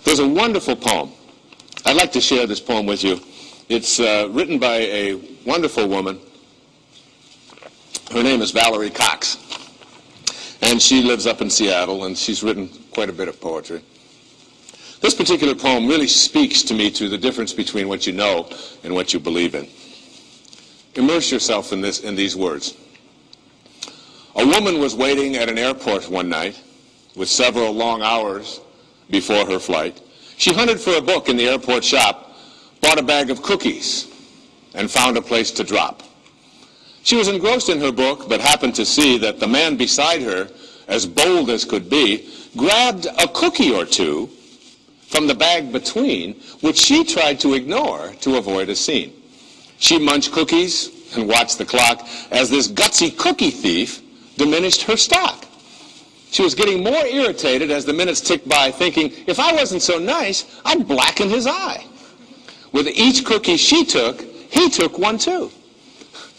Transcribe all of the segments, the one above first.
There's a wonderful poem. I'd like to share this poem with you. It's written by a wonderful woman. Her name is Valerie Cox. And she lives up in Seattle, and she's written quite a bit of poetry. This particular poem really speaks to me to the difference between what you know and what you believe in. Immerse yourself in these words. A woman was waiting at an airport one night with several long hours before her flight. She hunted for a book in the airport shop, bought a bag of cookies, and found a place to drop. She was engrossed in her book, but happened to see that the man beside her, as bold as could be, grabbed a cookie or two from the bag between, which she tried to ignore to avoid a scene. She munched cookies and watched the clock as this gutsy cookie thief diminished her stock. She was getting more irritated as the minutes ticked by, thinking, if I wasn't so nice, I'd blacken his eye. With each cookie she took, he took one too.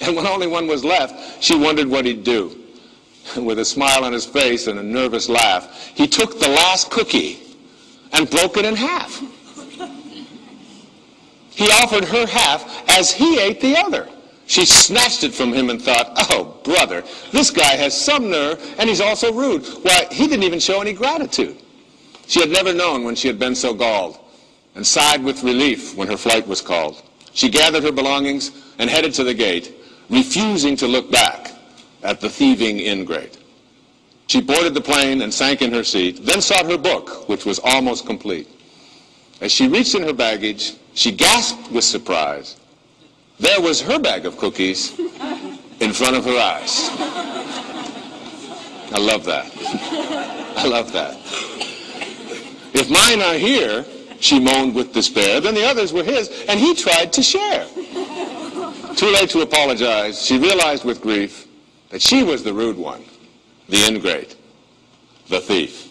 And when only one was left, she wondered what he'd do. With a smile on his face and a nervous laugh, he took the last cookie and broke it in half. He offered her half as he ate the other. She snatched it from him and thought, oh, brother, this guy has some nerve, and he's also rude. Why, he didn't even show any gratitude. She had never known when she had been so galled, and sighed with relief when her flight was called. She gathered her belongings and headed to the gate, refusing to look back at the thieving ingrate. She boarded the plane and sank in her seat, then sought her book, which was almost complete. As she reached in her baggage, she gasped with surprise. There was her bag of cookies in front of her eyes. I love that. I love that. If mine are here, she moaned with despair, then the others were his, and he tried to share. Too late to apologize, she realized with grief that she was the rude one, the ingrate, the thief.